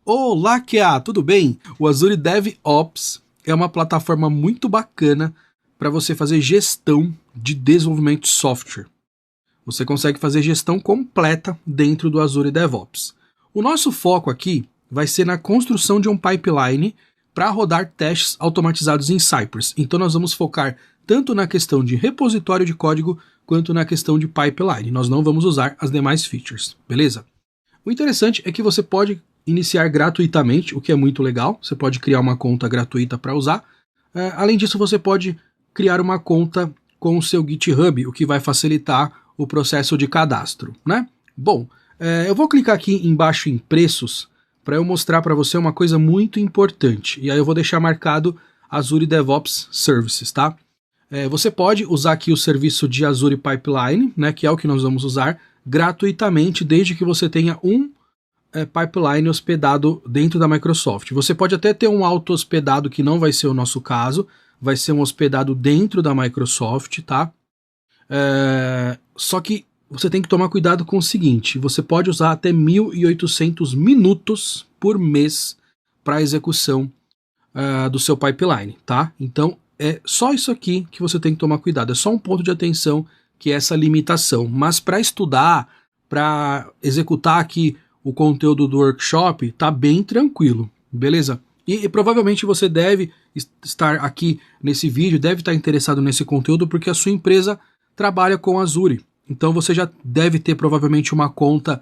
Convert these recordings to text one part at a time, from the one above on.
Olá, Kia, tudo bem? O Azure DevOps é uma plataforma muito bacana para você fazer gestão de desenvolvimento de software. Você consegue fazer gestão completa dentro do Azure DevOps. O nosso foco aqui vai ser na construção de um pipeline para rodar testes automatizados em Cypress. Então nós vamos focar tanto na questão de repositório de código quanto na questão de pipeline. Nós não vamos usar as demais features, beleza? O interessante é que você pode iniciar gratuitamente, o que é muito legal. Você pode criar uma conta gratuita para usar. Além disso, você pode criar uma conta com o seu GitHub, o que vai facilitar o processo de cadastro, né? Bom, eu vou clicar aqui embaixo em preços para eu mostrar para você uma coisa muito importante. E aí eu vou deixar marcado Azure DevOps Services, tá? Você pode usar aqui o serviço de Azure Pipeline, né, que é o que nós vamos usar, gratuitamente, desde que você tenha um pipeline hospedado dentro da Microsoft. Você pode até ter um auto-hospedado, que não vai ser o nosso caso, vai ser um hospedado dentro da Microsoft, tá? Só que você tem que tomar cuidado com o seguinte, você pode usar até 1.800 minutos por mês para execução do seu pipeline, tá? Então, é só isso aqui que você tem que tomar cuidado, é só um ponto de atenção que é essa limitação. Mas para estudar, para executar aqui o conteúdo do workshop, tá bem tranquilo, beleza? E provavelmente você deve estar aqui nesse vídeo, deve estar interessado nesse conteúdo porque a sua empresa trabalha com Azure. Então você já deve ter provavelmente uma conta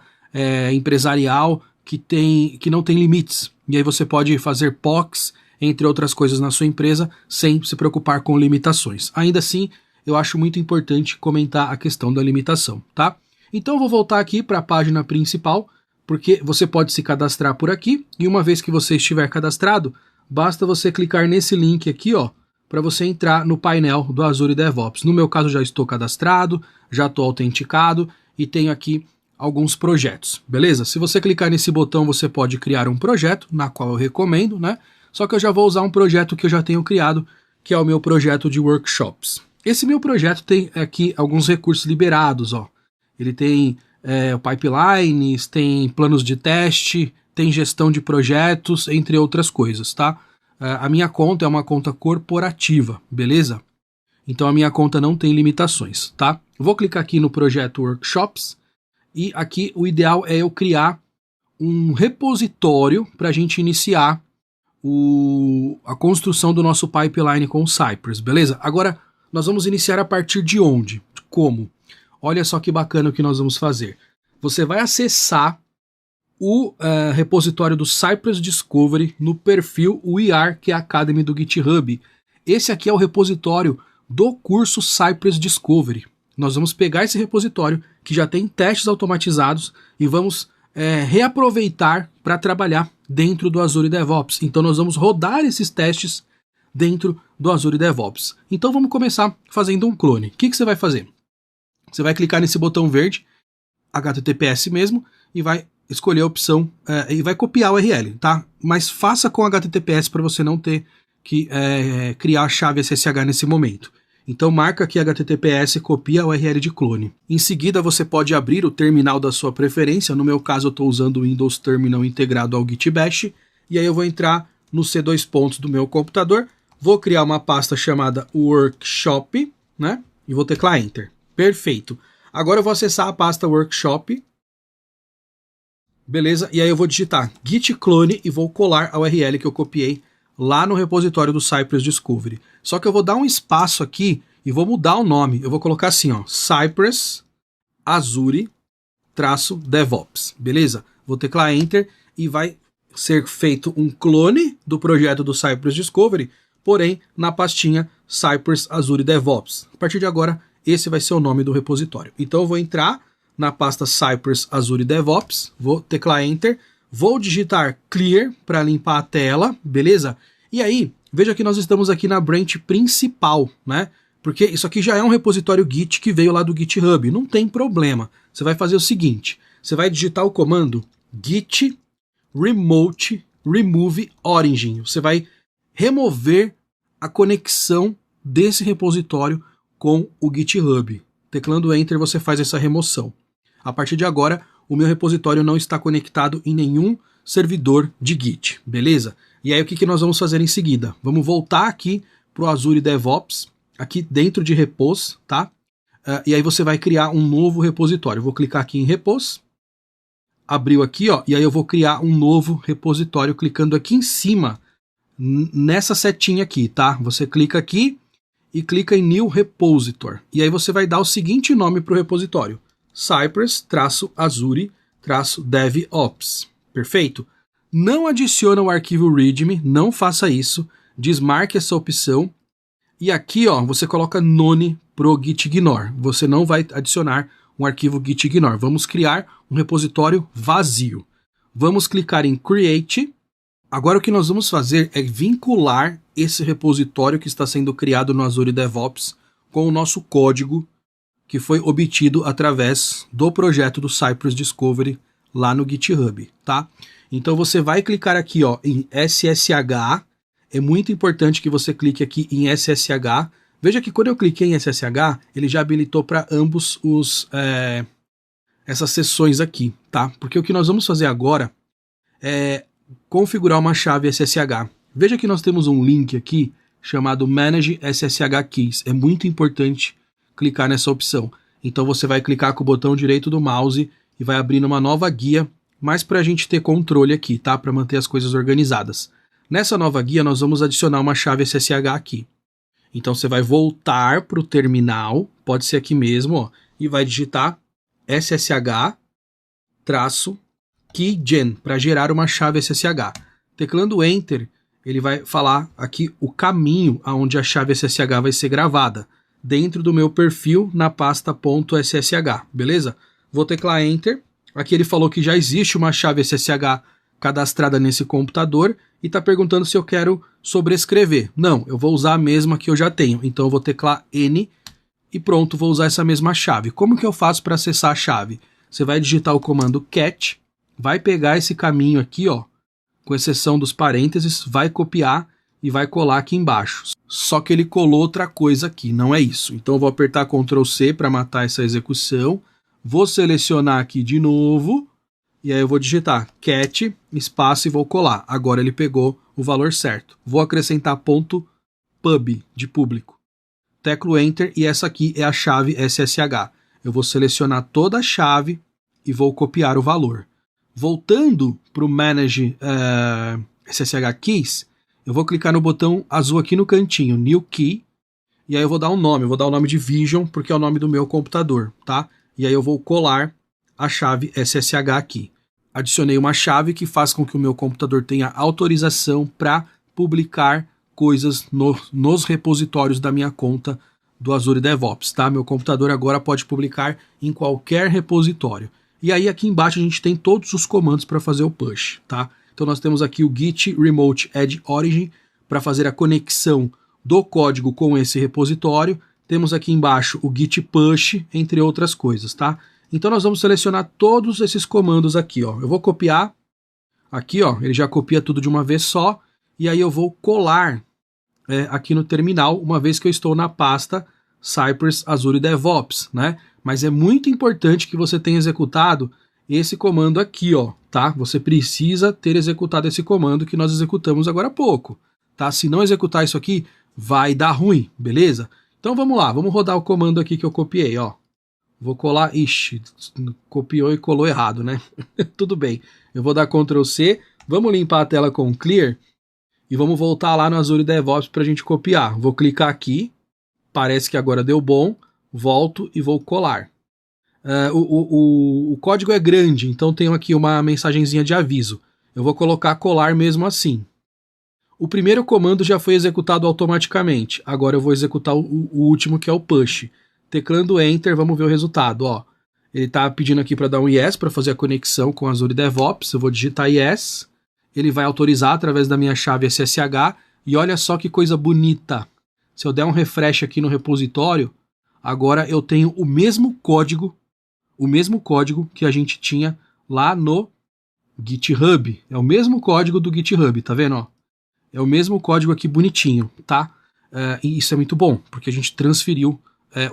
empresarial que não tem limites. E aí você pode fazer POCs, entre outras coisas, na sua empresa, sem se preocupar com limitações. Ainda assim, eu acho muito importante comentar a questão da limitação, tá? Então eu vou voltar aqui para a página principal, porque você pode se cadastrar por aqui, e uma vez que você estiver cadastrado, basta você clicar nesse link aqui, ó, para você entrar no painel do Azure DevOps. No meu caso, já estou cadastrado, já estou autenticado e tenho aqui alguns projetos, beleza? Se você clicar nesse botão, você pode criar um projeto, na qual eu recomendo, né? Só que eu já vou usar um projeto que eu já tenho criado, que é o meu projeto de workshops. Esse meu projeto tem aqui alguns recursos liberados, ó. Ele tem pipelines, tem planos de teste, tem gestão de projetos, entre outras coisas, tá? A minha conta é uma conta corporativa, beleza? Então a minha conta não tem limitações, tá? Eu vou clicar aqui no projeto Workshops e aqui o ideal é eu criar um repositório para a gente iniciar a construção do nosso pipeline com o Cypress, beleza? Agora, nós vamos iniciar a partir de onde? Como? Olha só que bacana o que nós vamos fazer. Você vai acessar o repositório do Cypress Discovery no perfil We Are, que é a Academy do GitHub. Esse aqui é o repositório do curso Cypress Discovery. Nós vamos pegar esse repositório, que já tem testes automatizados, e vamos reaproveitar para trabalhar dentro do Azure DevOps. Então nós vamos rodar esses testes dentro do Azure DevOps. Então vamos começar fazendo um clone. O que você vai fazer? Você vai clicar nesse botão verde, HTTPS mesmo, e vai escolher a opção e vai copiar o URL, tá? Mas faça com HTTPS para você não ter que criar a chave SSH nesse momento. Então marca aqui HTTPS, copia a URL de clone. Em seguida você pode abrir o terminal da sua preferência. No meu caso eu estou usando o Windows Terminal integrado ao Git Bash. E aí eu vou entrar no C2 pontos do meu computador. Vou criar uma pasta chamada Workshop, né? E vou teclar Enter. Perfeito. Agora eu vou acessar a pasta Workshop. Beleza? E aí eu vou digitar git clone e vou colar a URL que eu copiei lá no repositório do Cypress Discovery. Só que eu vou dar um espaço aqui e vou mudar o nome. Eu vou colocar assim, ó, Cypress Azure -DevOps, beleza? Vou teclar Enter e vai ser feito um clone do projeto do Cypress Discovery, porém na pastinha Cypress Azure DevOps. A partir de agora, esse vai ser o nome do repositório. Então eu vou entrar na pasta Cypress Azure DevOps, vou teclar Enter, vou digitar Clear para limpar a tela, beleza? E aí, veja que nós estamos aqui na branch principal, né? Porque isso aqui já é um repositório Git que veio lá do GitHub, não tem problema. Você vai fazer o seguinte, você vai digitar o comando git remote remove origin. Você vai remover a conexão desse repositório com o GitHub. Teclando Enter você faz essa remoção. A partir de agora, o meu repositório não está conectado em nenhum servidor de Git, beleza? E aí o que nós vamos fazer em seguida? Vamos voltar aqui para o Azure DevOps, aqui dentro de repos, tá? E aí você vai criar um novo repositório. Eu vou clicar aqui em repos, abriu aqui, ó, e aí eu vou criar um novo repositório clicando aqui em cima, nessa setinha aqui, tá? Você clica aqui e clica em New Repositor. E aí você vai dar o seguinte nome para o repositório: Cypress-Azure-DevOps. Perfeito? Não adiciona o arquivo README, não faça isso, desmarque essa opção. E aqui, ó, você coloca none pro gitignore. Você não vai adicionar um arquivo gitignore. Vamos criar um repositório vazio. Vamos clicar em Create. Agora o que nós vamos fazer é vincular esse repositório que está sendo criado no Azure DevOps com o nosso código que foi obtido através do projeto do Cypress Discovery lá no GitHub, tá? Então você vai clicar aqui, ó, em SSH. É muito importante que você clique aqui em SSH. Veja que quando eu cliquei em SSH, ele já habilitou para ambos essas sessões aqui, tá? Porque o que nós vamos fazer agora é configurar uma chave SSH. Veja que nós temos um link aqui chamado Manage SSH Keys. É muito importante clicar nessa opção. Então você vai clicar com o botão direito do mouse e vai abrir uma nova guia, mas para a gente ter controle aqui, tá? Para manter as coisas organizadas. Nessa nova guia nós vamos adicionar uma chave SSH aqui. Então você vai voltar para o terminal, pode ser aqui mesmo, ó, e vai digitar SSH-keygen para gerar uma chave SSH. Teclando Enter, ele vai falar aqui o caminho aonde a chave SSH vai ser gravada, dentro do meu perfil na pasta .ssh, beleza? Vou teclar Enter. Aqui ele falou que já existe uma chave SSH cadastrada nesse computador e está perguntando se eu quero sobrescrever. Não, eu vou usar a mesma que eu já tenho. Então eu vou teclar N e pronto, vou usar essa mesma chave. Como que eu faço para acessar a chave? Você vai digitar o comando cat, vai pegar esse caminho aqui, ó, com exceção dos parênteses, vai copiar e vai colar aqui embaixo. Só que ele colou outra coisa aqui, não é isso. Então eu vou apertar Ctrl C para matar essa execução. Vou selecionar aqui de novo. E aí eu vou digitar cat, espaço e vou colar. Agora ele pegou o valor certo. Vou acrescentar .pub de público. Teclo Enter e essa aqui é a chave SSH. Eu vou selecionar toda a chave e vou copiar o valor. Voltando para o Manage SSH Keys, eu vou clicar no botão azul aqui no cantinho, New Key, e aí eu vou dar um nome. Eu vou dar o nome de Vision, porque é o nome do meu computador, tá? E aí eu vou colar a chave SSH aqui. Adicionei uma chave que faz com que o meu computador tenha autorização para publicar coisas nos repositórios da minha conta do Azure DevOps, tá? Meu computador agora pode publicar em qualquer repositório. E aí aqui embaixo a gente tem todos os comandos para fazer o push, tá? Então nós temos aqui o git remote add origin para fazer a conexão do código com esse repositório. Temos aqui embaixo o git push, entre outras coisas, tá? Então nós vamos selecionar todos esses comandos aqui, ó. Eu vou copiar aqui, ó, ele já copia tudo de uma vez só, e aí eu vou colar aqui no terminal, uma vez que eu estou na pasta Cypress Azure DevOps, né? Mas é muito importante que você tenha executado esse comando aqui, ó, tá? Você precisa ter executado esse comando que nós executamos agora há pouco, tá? Se não executar isso aqui, vai dar ruim, beleza? Então vamos lá, vamos rodar o comando aqui que eu copiei, ó. Vou colar, ixi, copiou e colou errado, né? Tudo bem, eu vou dar Ctrl C, vamos limpar a tela com Clear e vamos voltar lá no Azure DevOps para a gente copiar. Vou clicar aqui, parece que agora deu bom, volto e vou colar. O código é grande, então tenho aqui uma mensagenzinha de aviso. Eu vou colocar colar mesmo assim. O primeiro comando já foi executado automaticamente, agora eu vou executar o último, que é o push. Teclando Enter, vamos ver o resultado, ó. Ele está pedindo aqui para dar um yes para fazer a conexão com o Azure DevOps. Eu vou digitar yes. Ele vai autorizar através da minha chave SSH. E olha só que coisa bonita. Se eu der um refresh aqui no repositório, agora eu tenho o mesmo código que a gente tinha lá no GitHub. É o mesmo código do GitHub, tá vendo? Ó? É o mesmo código aqui bonitinho, tá? E isso é muito bom, porque a gente transferiu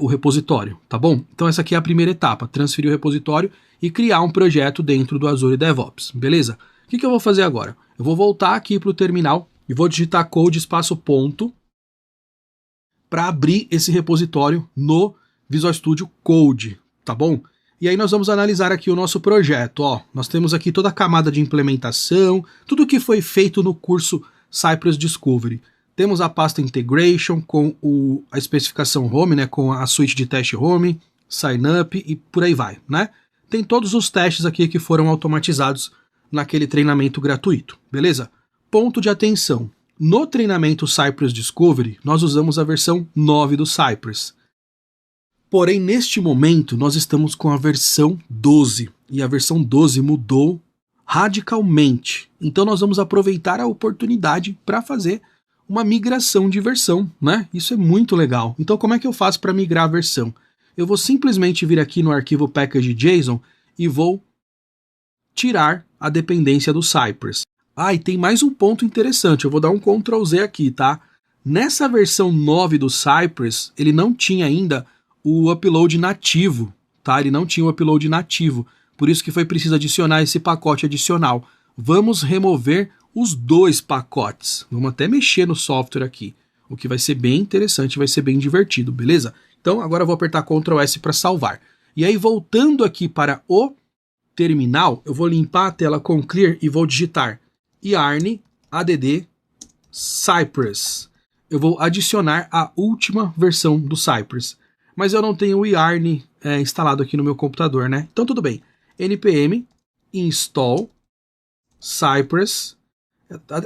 o repositório, tá bom? Então essa aqui é a primeira etapa, transferir o repositório e criar um projeto dentro do Azure DevOps, beleza? O que eu vou fazer agora? Eu vou voltar aqui para o terminal e vou digitar code espaço ponto para abrir esse repositório no Visual Studio Code, tá bom? E aí nós vamos analisar aqui o nosso projeto. Ó, nós temos aqui toda a camada de implementação, tudo que foi feito no curso Cypress Discovery. Temos a pasta Integration com a especificação Home, né, com a suíte de teste Home, Sign Up e por aí vai, né? Tem todos os testes aqui que foram automatizados naquele treinamento gratuito, beleza? Ponto de atenção. No treinamento Cypress Discovery, nós usamos a versão 9 do Cypress. Porém, neste momento, nós estamos com a versão 12. E a versão 12 mudou radicalmente. Então, nós vamos aproveitar a oportunidade para fazer uma migração de versão, né? Isso é muito legal. Então, como é que eu faço para migrar a versão? Eu vou simplesmente vir aqui no arquivo package.json e vou tirar a dependência do Cypress. Ah, e tem mais um ponto interessante. Eu vou dar um Ctrl Z aqui, tá? Nessa versão 9 do Cypress, ele não tinha ainda o upload nativo, tá? Ele não tinha o upload nativo. Por isso que foi preciso adicionar esse pacote adicional. Vamos remover os dois pacotes. Vamos até mexer no software aqui, o que vai ser bem interessante, vai ser bem divertido, beleza? Então agora eu vou apertar Ctrl S para salvar. E aí voltando aqui para o terminal, eu vou limpar a tela com Clear e vou digitar yarn add Cypress. Eu vou adicionar a última versão do Cypress. Mas eu não tenho o yarn instalado aqui no meu computador, né? Então tudo bem. npm install Cypress.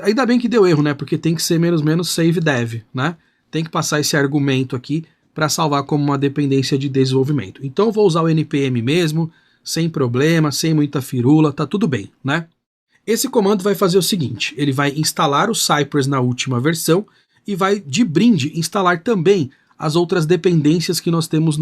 Ainda bem que deu erro, né? Porque tem que ser menos save dev, né? Tem que passar esse argumento aqui para salvar como uma dependência de desenvolvimento. Então eu vou usar o npm mesmo, sem problema, sem muita firula, tá tudo bem, né? Esse comando vai fazer o seguinte, ele vai instalar o Cypress na última versão e vai, de brinde, instalar também as outras dependências que nós temos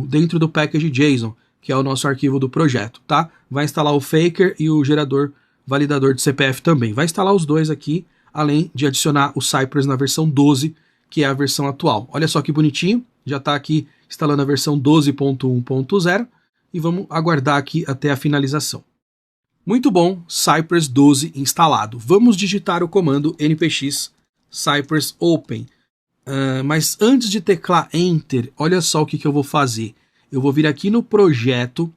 dentro do package.json, que é o nosso arquivo do projeto, tá? Vai instalar o faker e o gerador validador de CPF também. Vai instalar os dois aqui, além de adicionar o Cypress na versão 12, que é a versão atual. Olha só que bonitinho, já está aqui instalando a versão 12.1.0 e vamos aguardar aqui até a finalização. Muito bom, Cypress 12 instalado. Vamos digitar o comando npx cypress open. Mas antes de teclar Enter, olha só o que eu vou fazer. Eu vou vir aqui no projeto,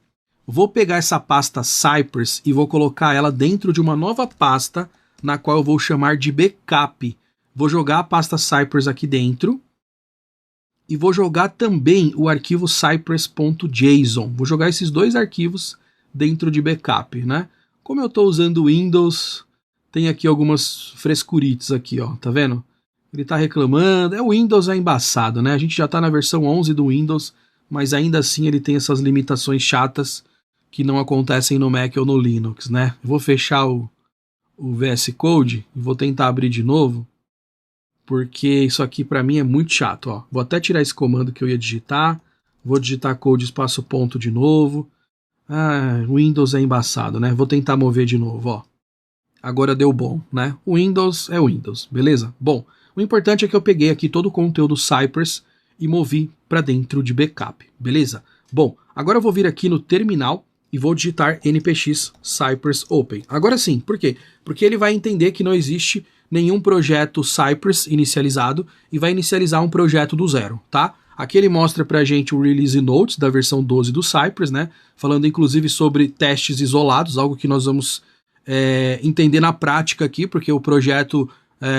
vou pegar essa pasta Cypress e vou colocar ela dentro de uma nova pasta, na qual eu vou chamar de backup. Vou jogar a pasta Cypress aqui dentro e vou jogar também o arquivo cypress.json. Vou jogar esses dois arquivos dentro de backup, né? Como eu estou usando Windows, tem aqui algumas frescurites aqui, ó, tá vendo? Ele está reclamando, o Windows é embaçado, né? A gente já está na versão 11 do Windows, mas ainda assim ele tem essas limitações chatas que não acontecem no Mac ou no Linux, né? Eu vou fechar o VS Code e vou tentar abrir de novo, porque isso aqui para mim é muito chato, ó. Vou até tirar esse comando que eu ia digitar, vou digitar code espaço ponto de novo. Ah, o Windows é embaçado, né? Vou tentar mover de novo, ó. Agora deu bom, né? O Windows é Windows, beleza? Bom, o importante é que eu peguei aqui todo o conteúdo Cypress e movi para dentro de backup, beleza? Bom, agora eu vou vir aqui no terminal e vou digitar npx cypress open. Agora sim, por quê? Porque ele vai entender que não existe nenhum projeto Cypress inicializado e vai inicializar um projeto do zero, tá? Aqui ele mostra pra gente o Release Notes da versão 12 do Cypress, né? Falando inclusive sobre testes isolados, algo que nós vamos entender na prática aqui, porque o projeto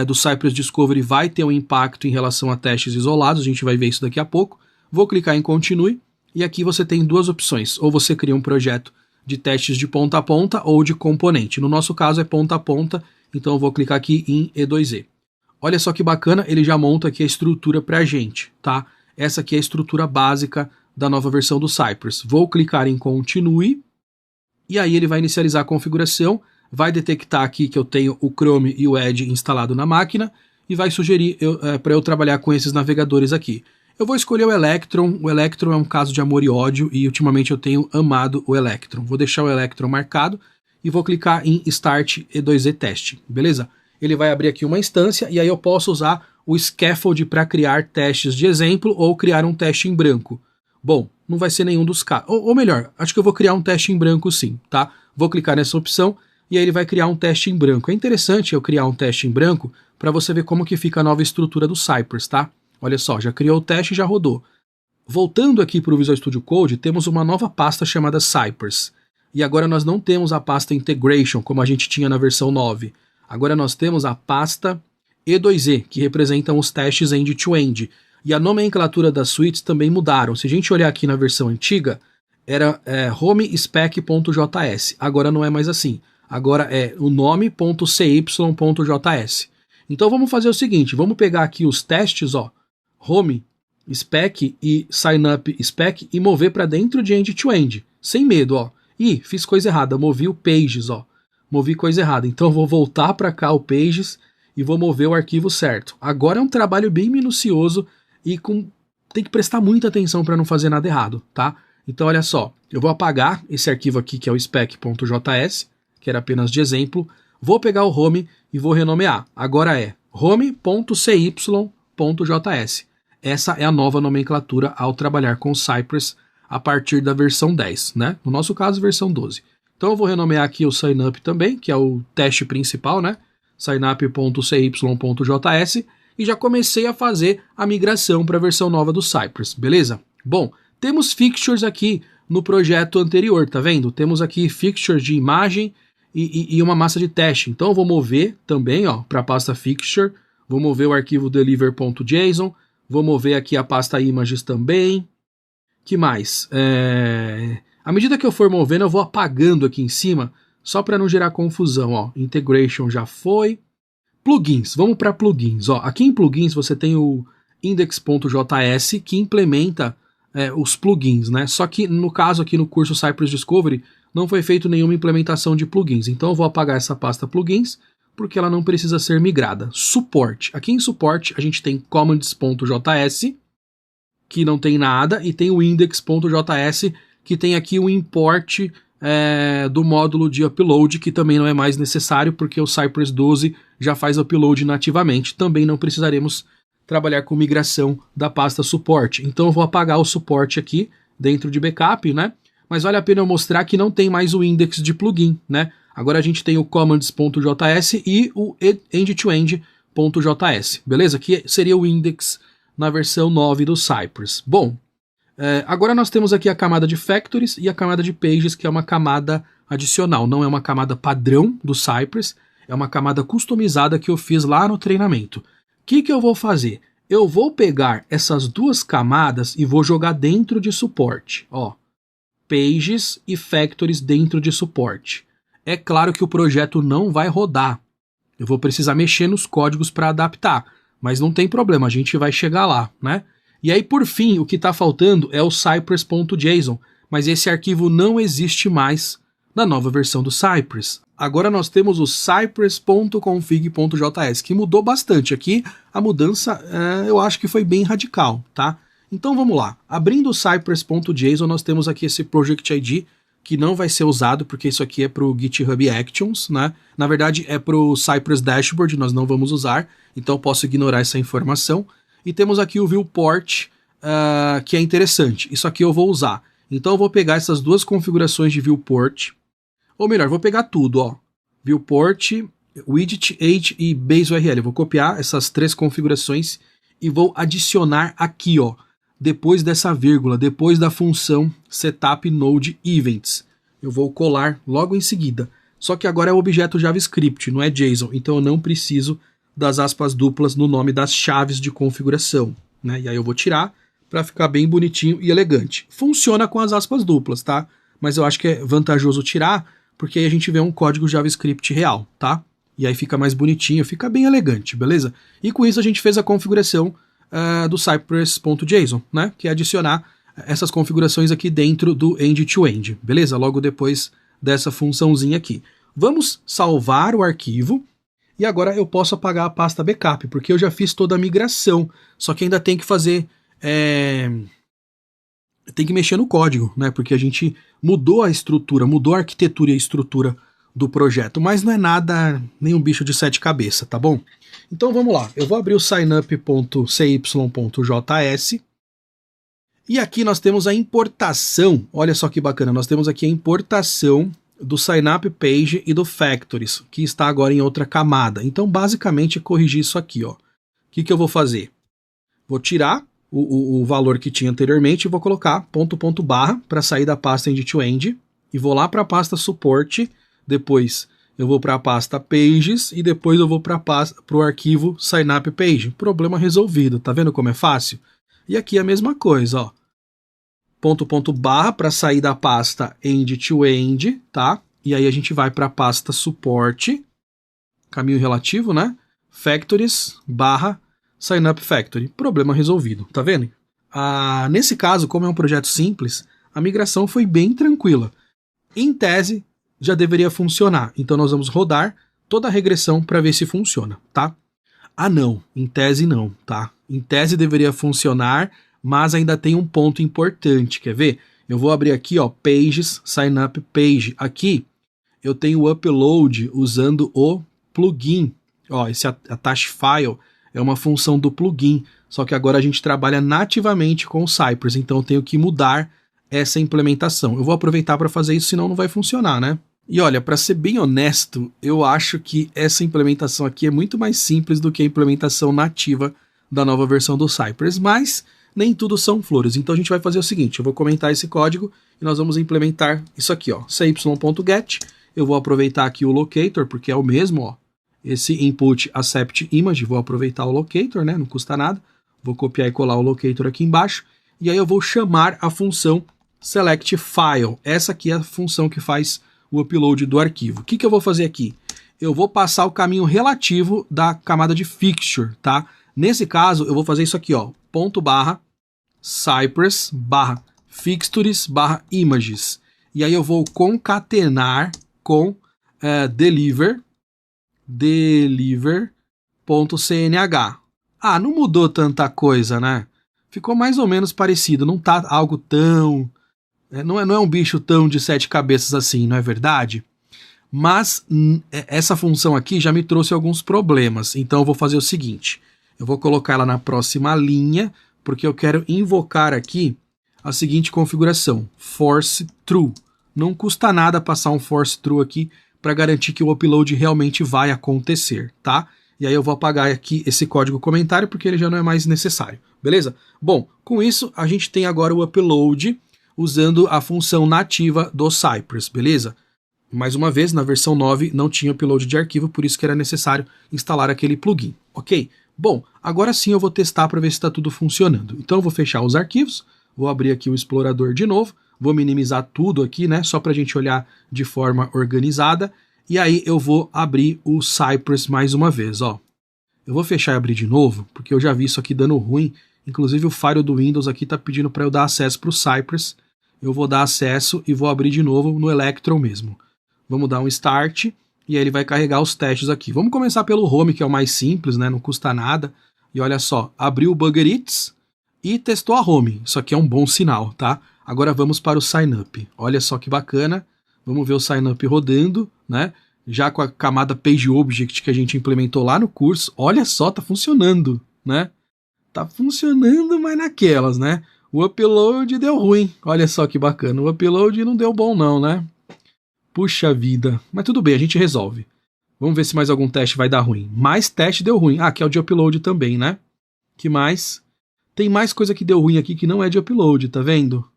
do Cypress Discovery vai ter um impacto em relação a testes isolados, a gente vai ver isso daqui a pouco. Vou clicar em Continue, e aqui você tem duas opções, ou você cria um projeto de testes de ponta a ponta ou de componente. No nosso caso é ponta a ponta, então eu vou clicar aqui em E2E. Olha só que bacana, ele já monta aqui a estrutura pra gente, tá? Essa aqui é a estrutura básica da nova versão do Cypress. Vou clicar em Continue, e aí ele vai inicializar a configuração, vai detectar aqui que eu tenho o Chrome e o Edge instalado na máquina e vai sugerir para eu trabalhar com esses navegadores aqui. Eu vou escolher o Electron. O Electron é um caso de amor e ódio e ultimamente eu tenho amado o Electron. Vou deixar o Electron marcado e vou clicar em Start E2E Test, beleza? Ele vai abrir aqui uma instância e aí eu posso usar o Scaffold para criar testes de exemplo ou criar um teste em branco. Bom, não vai ser nenhum dos casos. Ou melhor, acho que eu vou criar um teste em branco sim, tá? Vou clicar nessa opção e aí ele vai criar um teste em branco. É interessante eu criar um teste em branco para você ver como que fica a nova estrutura do Cypress, tá? Olha só, já criou o teste e já rodou. Voltando aqui para o Visual Studio Code, temos uma nova pasta chamada Cypress. E agora nós não temos a pasta Integration, como a gente tinha na versão 9. Agora nós temos a pasta E2E, que representam os testes end-to-end. E a nomenclatura das suítes também mudaram. Se a gente olhar aqui na versão antiga, era homespec.js. Agora não é mais assim. Agora é o nome.cy.js. Então vamos fazer o seguinte, vamos pegar aqui os testes, ó, home, spec e signup spec e mover para dentro de end-to-end, sem medo, ó. Ih, fiz coisa errada, movi o pages, ó. Movi coisa errada. Então eu vou voltar para cá o pages e vou mover o arquivo certo. Agora é um trabalho bem minucioso e tem que prestar muita atenção para não fazer nada errado, tá? Então olha só, eu vou apagar esse arquivo aqui que é o spec.js, que era apenas de exemplo, vou pegar o home e vou renomear. Agora é home.cy.js. Essa é a nova nomenclatura ao trabalhar com Cypress a partir da versão 10, né? No nosso caso, versão 12. Então eu vou renomear aqui o signup também, que é o teste principal, né? signup.cy.js, e já comecei a fazer a migração para a versão nova do Cypress, beleza? Bom, temos fixtures aqui no projeto anterior, tá vendo? Temos aqui fixtures de imagem e uma massa de teste. Então eu vou mover também, ó, para a pasta fixture, vou mover o arquivo deliver.json, vou mover aqui a pasta images também. Que mais? À medida que eu for movendo, eu vou apagando aqui em cima, só para não gerar confusão, ó. Integration já foi. Plugins, vamos para plugins, ó. Aqui em plugins você tem o index.js que implementa os plugins, né? Só que no caso aqui no curso Cypress Discovery não foi feito nenhuma implementação de plugins. Então eu vou apagar essa pasta plugins porque ela não precisa ser migrada. Suporte. Aqui em suporte a gente tem commands.js que não tem nada e tem o index.js que tem aqui o import do módulo de upload que também não é mais necessário porque o Cypress 12 já faz upload nativamente. Também não precisaremos trabalhar com migração da pasta suporte. Então eu vou apagar o suporte aqui dentro de backup, né? Mas vale a pena eu mostrar que não tem mais o index de plugin, né? Agora a gente tem o commands.js e o end-to-end.js, beleza? Que seria o index na versão 9 do Cypress. Bom, agora nós temos aqui a camada de factories e a camada de pages, que é uma camada adicional, não é uma camada padrão do Cypress, é uma camada customizada que eu fiz lá no treinamento. O que eu vou fazer? Eu vou pegar essas duas camadas e vou jogar dentro de suporte, ó. Pages e factories dentro de suporte. É claro que o projeto não vai rodar. Eu vou precisar mexer nos códigos para adaptar, mas não tem problema, a gente vai chegar lá, né? E aí, por fim, o que está faltando é o cypress.json, mas esse arquivo não existe mais na nova versão do Cypress. Agora nós temos o cypress.config.js, que mudou bastante. Aqui a mudança eu acho que foi bem radical, tá? Então vamos lá. Abrindo o cypress.json, nós temos aqui esse project ID, que não vai ser usado, porque isso aqui é para o GitHub Actions, né? Na verdade é para o Cypress Dashboard, nós não vamos usar, então eu posso ignorar essa informação. E temos aqui o viewport, que é interessante. Isso aqui eu vou usar. Então eu vou pegar essas duas configurações de viewport, ou melhor, vou pegar tudo, ó. Viewport, widget, age e base URL. Eu vou copiar essas três configurações e vou adicionar aqui, ó. Depois dessa vírgula, depois da função setup node events. Eu vou colar logo em seguida. Só que agora é o objeto JavaScript, não é JSON. Então eu não preciso das aspas duplas no nome das chaves de configuração, né? E aí eu vou tirar para ficar bem bonitinho e elegante. Funciona com as aspas duplas, tá? Mas eu acho que é vantajoso tirar, porque aí a gente vê um código JavaScript real, tá? E aí fica mais bonitinho, fica bem elegante, beleza? E com isso a gente fez a configuração do Cypress.json, né? Que é adicionar essas configurações aqui dentro do end-to-end, beleza? Logo depois dessa funçãozinha aqui. Vamos salvar o arquivo e agora eu posso apagar a pasta backup, porque eu já fiz toda a migração, só que ainda tem que fazer... tem que mexer no código, né? Porque a gente mudou a estrutura, mudou a arquitetura e a estrutura do projeto, mas não é nada, nenhum bicho de sete cabeças, tá bom? Então vamos lá, eu vou abrir o signup.cy.js e aqui nós temos a importação, olha só que bacana, nós temos aqui a importação do Signup Page e do Factories, que está agora em outra camada. Então, basicamente, é corrigir isso aqui, ó. O que eu vou fazer? Vou tirar o valor que tinha anteriormente e vou colocar ponto barra para sair da pasta end-to-end e vou lá para a pasta Support, depois eu vou para a pasta Pages e depois eu vou para o arquivo Signup Page. Problema resolvido, tá vendo como é fácil? E aqui a mesma coisa, ó. Ponto barra para sair da pasta end-to-end, tá? E aí a gente vai para a pasta Support, caminho relativo, né? Factories barra Signup Factory. Problema resolvido, tá vendo? Nesse caso, como é um projeto simples, a migração foi bem tranquila. Em tese, já deveria funcionar. Então nós vamos rodar toda a regressão para ver se funciona, tá? Não, em tese não, tá? Em tese deveria funcionar, mas ainda tem um ponto importante, quer ver? Eu vou abrir aqui, ó, Pages, Signup Page. Aqui eu tenho o upload usando o plugin. Ó, esse attach file é uma função do plugin, só que agora a gente trabalha nativamente com o Cypress, então eu tenho que mudar essa implementação. Eu vou aproveitar para fazer isso, senão não vai funcionar, né? E olha, para ser bem honesto, eu acho que essa implementação aqui é muito mais simples do que a implementação nativa da nova versão do Cypress, mas nem tudo são flores. Então a gente vai fazer o seguinte, eu vou comentar esse código e nós vamos implementar isso aqui, ó, cy.get. Eu vou aproveitar aqui o locator, porque é o mesmo, ó. Esse input accept image, vou aproveitar o locator, né? Não custa nada. Vou copiar e colar o locator aqui embaixo. E aí eu vou chamar a função select file. Essa aqui é a função que faz o upload do arquivo. O que eu vou fazer aqui? Eu vou passar o caminho relativo da camada de fixture, tá? Nesse caso, eu vou fazer isso aqui, ó. Ponto barra Cypress barra fixtures barra images. E aí eu vou concatenar com deliver.cnh. Não mudou tanta coisa, né? Ficou mais ou menos parecido, não tá algo tão... Não é um bicho tão de 7 cabeças assim, não é verdade? Mas essa função aqui já me trouxe alguns problemas, então eu vou fazer o seguinte, eu vou colocar ela na próxima linha, porque eu quero invocar aqui a seguinte configuração, force true. Não custa nada passar um force true aqui para garantir que o upload realmente vai acontecer, tá? E aí eu vou apagar aqui esse código comentário porque ele já não é mais necessário, beleza? Bom, com isso a gente tem agora o upload usando a função nativa do Cypress, beleza? Mais uma vez, na versão 9 não tinha upload de arquivo, por isso que era necessário instalar aquele plugin, ok? Bom, agora sim eu vou testar para ver se está tudo funcionando. Então eu vou fechar os arquivos, vou abrir aqui o explorador de novo, vou minimizar tudo aqui, né? Só para a gente olhar de forma organizada. E aí eu vou abrir o Cypress mais uma vez, ó. Eu vou fechar e abrir de novo, porque eu já vi isso aqui dando ruim. Inclusive o Fire do Windows aqui está pedindo para eu dar acesso para o Cypress. Eu vou dar acesso e vou abrir de novo no Electron mesmo. Vamos dar um Start e aí ele vai carregar os testes aqui. Vamos começar pelo Home, que é o mais simples, né? Não custa nada. E olha só, abriu o Buggerits e testou a Home. Isso aqui é um bom sinal, tá? Agora vamos para o Signup. Olha só que bacana. Vamos ver o Signup rodando, né? Já com a camada Page Object que a gente implementou lá no curso. Olha só, tá funcionando, né? Tá funcionando, mas naquelas, né? O upload deu ruim. Olha só que bacana. O upload não deu bom não, né? Puxa vida. Mas tudo bem, a gente resolve. Vamos ver se mais algum teste vai dar ruim. Mais teste deu ruim. Que é o de upload também, né? Que mais? Tem mais coisa que deu ruim aqui que não é de upload, tá vendo?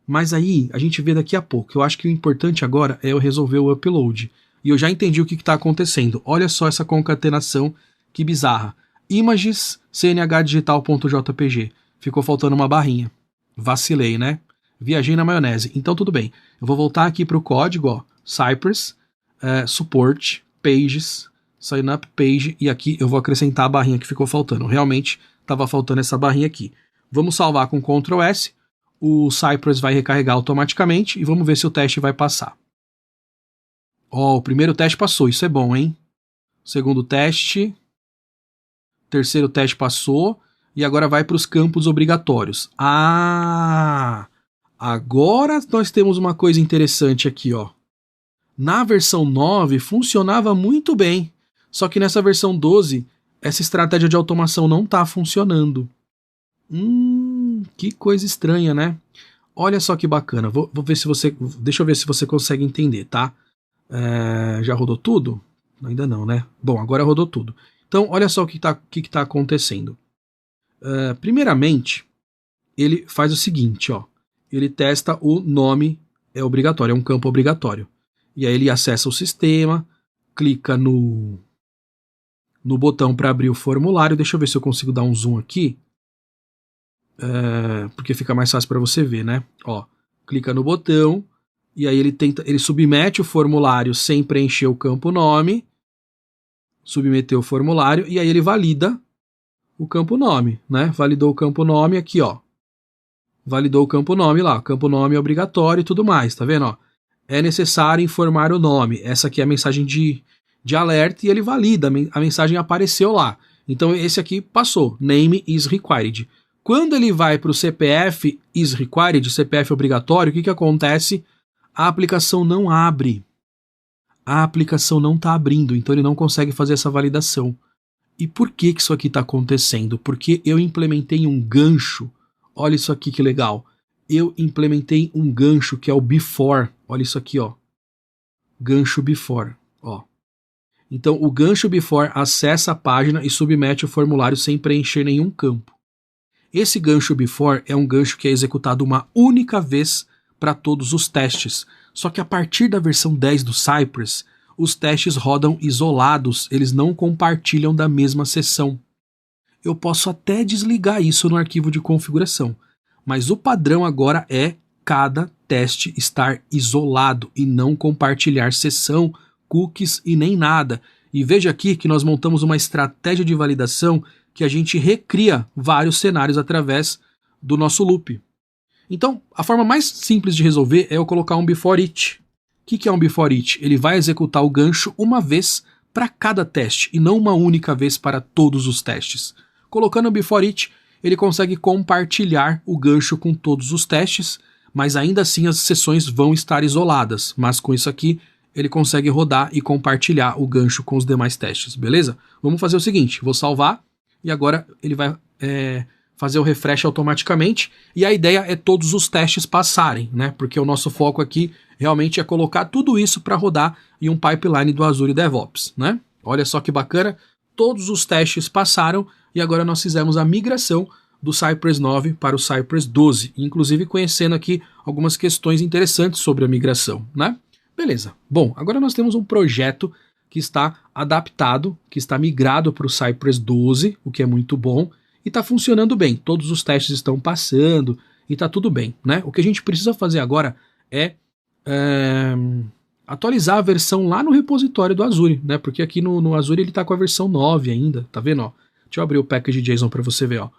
Mas aí, a gente vê daqui a pouco. Eu acho que o importante agora é eu resolver o upload. E eu já entendi o que está acontecendo. Olha só essa concatenação, que bizarra. Images cnhdigital.jpg. Ficou faltando uma barrinha. Vacilei, né? Viajei na maionese. Então tudo bem. Eu vou voltar aqui para o código, ó. Cypress, Support, Pages, Signup Page. E aqui eu vou acrescentar a barrinha que ficou faltando. Realmente estava faltando essa barrinha aqui. Vamos salvar com Ctrl S. O Cypress vai recarregar automaticamente e vamos ver se o teste vai passar. Ó, o primeiro teste passou, isso é bom, hein? Segundo teste. Terceiro teste passou. E agora vai para os campos obrigatórios. Agora nós temos uma coisa interessante aqui, ó. Na versão 9 funcionava muito bem. Só que nessa versão 12, essa estratégia de automação não está funcionando. Que coisa estranha, né? Olha só que bacana. Vou ver se você... Deixa eu ver se você consegue entender, tá? Já rodou tudo? Ainda não, né? Bom, agora rodou tudo. Então, olha só o que está acontecendo. Primeiramente, ele faz o seguinte, ó. Ele testa o nome obrigatório, é um campo obrigatório. E aí ele acessa o sistema, clica no botão para abrir o formulário. Deixa eu ver se eu consigo dar um zoom aqui. Porque fica mais fácil para você ver, né? Ó, clica no botão e aí ele submete o formulário sem preencher o campo nome. Submeteu o formulário e aí ele valida o campo nome, né? Validou o campo nome aqui, ó. Validou o campo nome lá. O campo nome é obrigatório e tudo mais, tá vendo? Ó? É necessário informar o nome. Essa aqui é a mensagem de alerta e ele valida. A mensagem apareceu lá. Então esse aqui passou. Name is required. Quando ele vai para o CPF is required, CPF obrigatório, o que acontece? A aplicação não abre. A aplicação não está abrindo, então ele não consegue fazer essa validação. E por que isso aqui está acontecendo? Porque eu implementei um gancho. Olha isso aqui que legal. Eu implementei um gancho que é o before. Olha isso aqui, ó. Gancho before, ó. Então o gancho before acessa a página e submete o formulário sem preencher nenhum campo. Esse gancho before é um gancho que é executado uma única vez para todos os testes. Só que a partir da versão 10 do Cypress, os testes rodam isolados, eles não compartilham da mesma seção. Eu posso até desligar isso no arquivo de configuração, mas o padrão agora é cada teste estar isolado e não compartilhar seção, cookies e nem nada. E veja aqui que nós montamos uma estratégia de validação que a gente recria vários cenários através do nosso loop. Então, a forma mais simples de resolver é eu colocar um before it. O que é um before it? Ele vai executar o gancho uma vez para cada teste e não uma única vez para todos os testes. Colocando o before it, ele consegue compartilhar o gancho com todos os testes, mas ainda assim as sessões vão estar isoladas. Mas com isso aqui, ele consegue rodar e compartilhar o gancho com os demais testes, beleza? Vamos fazer o seguinte, vou salvar e agora ele vai fazer o refresh automaticamente, e a ideia é todos os testes passarem, né? Porque o nosso foco aqui realmente é colocar tudo isso para rodar em um pipeline do Azure DevOps, né? Olha só que bacana, todos os testes passaram e agora nós fizemos a migração do Cypress 9 para o Cypress 12, inclusive conhecendo aqui algumas questões interessantes sobre a migração, né? Beleza. Bom, agora nós temos um projeto que está adaptado, que está migrado para o Cypress 12, o que é muito bom, e está funcionando bem. Todos os testes estão passando e está tudo bem, né? O que a gente precisa fazer agora é atualizar a versão lá no repositório do Azure, né? Porque aqui no Azure ele está com a versão 9 ainda, tá vendo? Ó? Deixa eu abrir o package JSON para você ver, ó.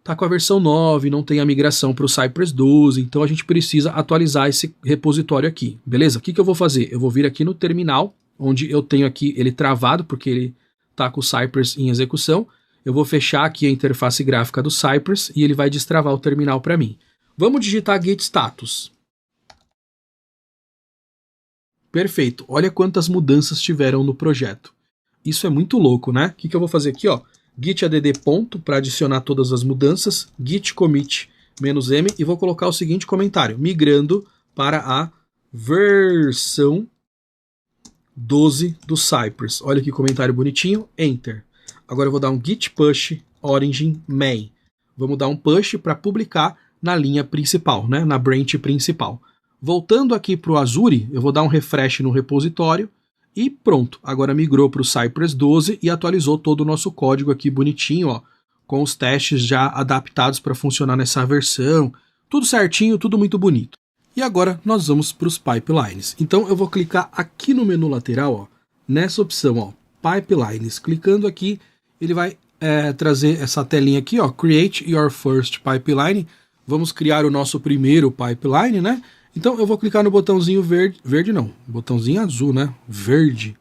Tá com a versão 9, não tem a migração para o Cypress 12, então a gente precisa atualizar esse repositório aqui, beleza? O que eu vou fazer? Eu vou vir aqui no terminal, onde eu tenho aqui ele travado, porque ele tá com o Cypress em execução. Eu vou fechar aqui a interface gráfica do Cypress e ele vai destravar o terminal para mim. Vamos digitar git status. Perfeito, olha quantas mudanças tiveram no projeto. Isso é muito louco, né? O que eu vou fazer aqui, ó? Git add ponto para adicionar todas as mudanças, git commit -m e vou colocar o seguinte comentário, migrando para a versão 12 do Cypress. Olha que comentário bonitinho, enter. Agora eu vou dar um git push origin main. Vamos dar um push para publicar na linha principal, né? Na branch principal. Voltando aqui para o Azure, eu vou dar um refresh no repositório e pronto. Agora migrou para o Cypress 12 e atualizou todo o nosso código aqui bonitinho, ó, com os testes já adaptados para funcionar nessa versão. Tudo certinho, tudo muito bonito. E agora nós vamos para os pipelines. Então eu vou clicar aqui no menu lateral, ó, nessa opção, ó, pipelines. Clicando aqui, ele vai trazer essa telinha aqui, ó, Create your first pipeline. Vamos criar o nosso primeiro pipeline, né? Então eu vou clicar no botãozinho verde não, botãozinho azul, né? Verde.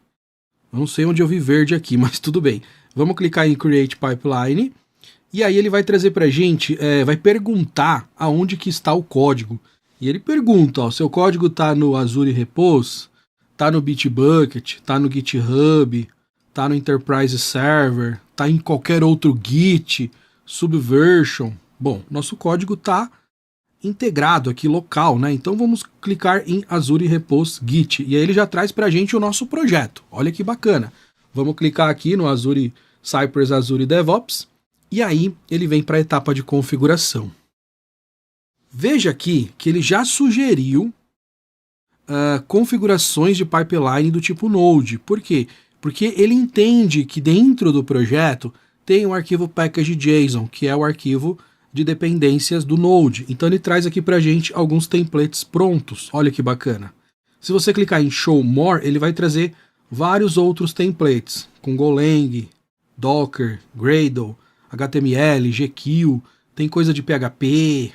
Eu não sei onde eu vi verde aqui, mas tudo bem. Vamos clicar em Create Pipeline e aí ele vai trazer pra gente, vai perguntar aonde que está o código. E ele pergunta, ó, seu código tá no Azure Repos, tá no Bitbucket, tá no GitHub, tá no Enterprise Server, tá em qualquer outro Git, Subversion. Bom, nosso código tá integrado aqui, local, né? Então vamos clicar em Azure Repos Git, e aí ele já traz para a gente o nosso projeto. Olha que bacana. Vamos clicar aqui no Azure Cypress Azure DevOps, e aí ele vem para a etapa de configuração. Veja aqui que ele já sugeriu configurações de pipeline do tipo Node. Por quê? Porque ele entende que dentro do projeto tem um arquivo package.json, que é o arquivo de dependências do Node. Então ele traz aqui para a gente alguns templates prontos. Olha que bacana. Se você clicar em Show More, ele vai trazer vários outros templates, com Golang, Docker, Gradle, HTML, GQ, tem coisa de PHP,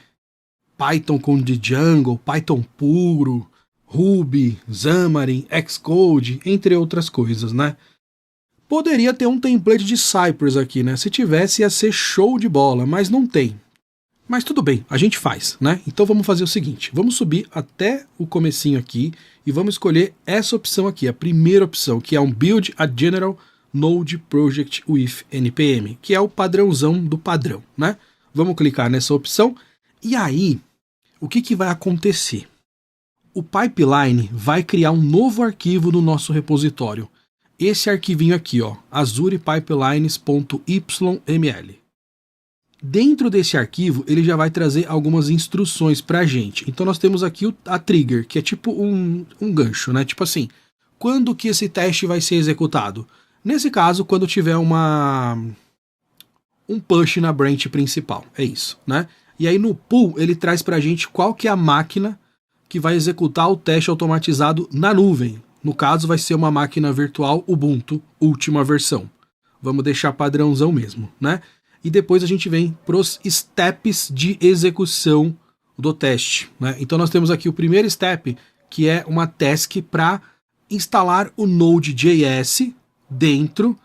Python com Django, Python puro, Ruby, Xamarin, Xcode, entre outras coisas, né? Poderia ter um template de Cypress aqui, né? Se tivesse, ia ser show de bola, mas não tem. Mas tudo bem, a gente faz, né? Então vamos fazer o seguinte, vamos subir até o comecinho aqui e vamos escolher essa opção aqui, a primeira opção, que é um Build a General Node Project with NPM, que é o padrãozão do padrão, né? Vamos clicar nessa opção e aí, o que vai acontecer? O pipeline vai criar um novo arquivo no nosso repositório. Esse arquivinho aqui, ó, azurepipelines.yml. Dentro desse arquivo, ele já vai trazer algumas instruções para a gente. Então nós temos aqui a trigger, que é tipo um gancho, né? Tipo assim, quando que esse teste vai ser executado? Nesse caso, quando tiver um push na branch principal, é isso, né? E aí no pull, ele traz para a gente qual que é a máquina que vai executar o teste automatizado na nuvem. No caso, vai ser uma máquina virtual Ubuntu, última versão. Vamos deixar padrãozão mesmo, né? E depois a gente vem para os steps de execução do teste, né? Então nós temos aqui o primeiro step, que é uma task para instalar o Node.js dentro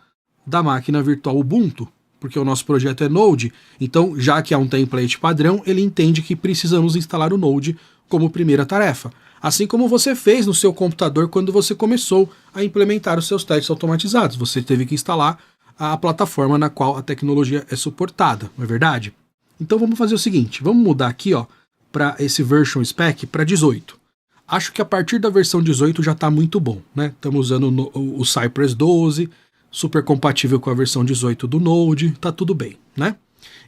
da máquina virtual Ubuntu, porque o nosso projeto é Node, então já que é um template padrão, ele entende que precisamos instalar o Node como primeira tarefa. Assim como você fez no seu computador quando você começou a implementar os seus testes automatizados. Você teve que instalar a plataforma na qual a tecnologia é suportada, não é verdade? Então vamos fazer o seguinte, vamos mudar aqui para esse version spec para 18. Acho que a partir da versão 18 já está muito bom, né? Estamos usando o Cypress 12, super compatível com a versão 18 do Node, tá tudo bem, né?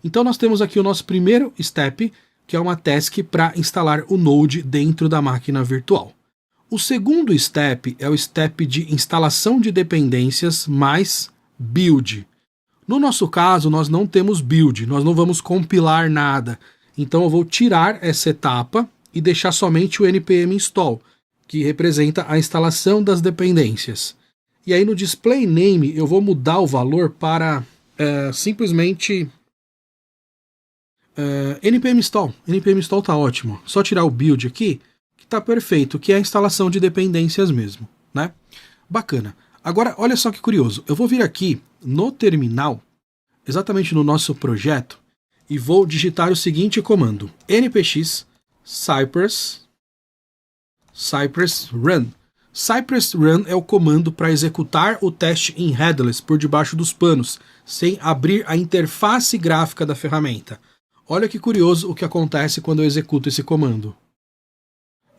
Então nós temos aqui o nosso primeiro step, que é uma task para instalar o Node dentro da máquina virtual. O segundo step é o step de instalação de dependências mais build. No nosso caso, nós não temos build, nós não vamos compilar nada. Então eu vou tirar essa etapa e deixar somente o npm install, que representa a instalação das dependências. E aí no display name eu vou mudar o valor para simplesmente npm install. npm install tá ótimo. Só tirar o build aqui, que tá perfeito, que é a instalação de dependências mesmo, né? Bacana. Agora, olha só que curioso. Eu vou vir aqui no terminal, exatamente no nosso projeto, e vou digitar o seguinte comando: npx cypress run. Cypress run é o comando para executar o teste em headless por debaixo dos panos, sem abrir a interface gráfica da ferramenta. Olha que curioso o que acontece quando eu executo esse comando.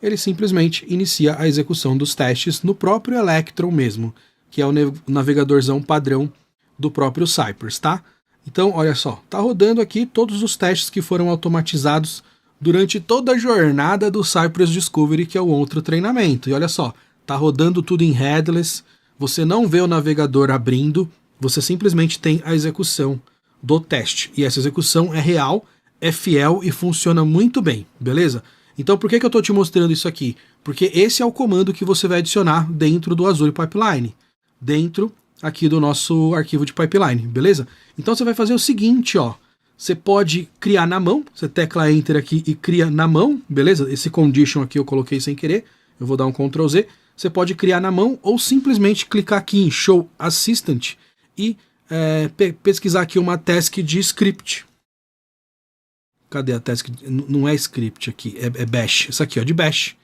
Ele simplesmente inicia a execução dos testes no próprio Electron mesmo, que é o navegadorzão padrão do próprio Cypress, tá? Então, olha só, tá rodando aqui todos os testes que foram automatizados durante toda a jornada do Cypress Discovery, que é o outro treinamento. E olha só, tá rodando tudo em headless, você não vê o navegador abrindo, você simplesmente tem a execução do teste. E essa execução é real, é fiel e funciona muito bem, beleza? Então por que eu estou te mostrando isso aqui? Porque esse é o comando que você vai adicionar dentro do Azure Pipeline, dentro aqui do nosso arquivo de pipeline, beleza? Então você vai fazer o seguinte, ó, você pode criar na mão, você tecla Enter aqui e cria na mão, beleza? Esse condition aqui eu coloquei sem querer, eu vou dar um Ctrl Z, você pode criar na mão ou simplesmente clicar aqui em Show Assistant e pesquisar aqui uma task de script. Cadê a task? Não é script aqui, é bash. Essa aqui, ó, de bash.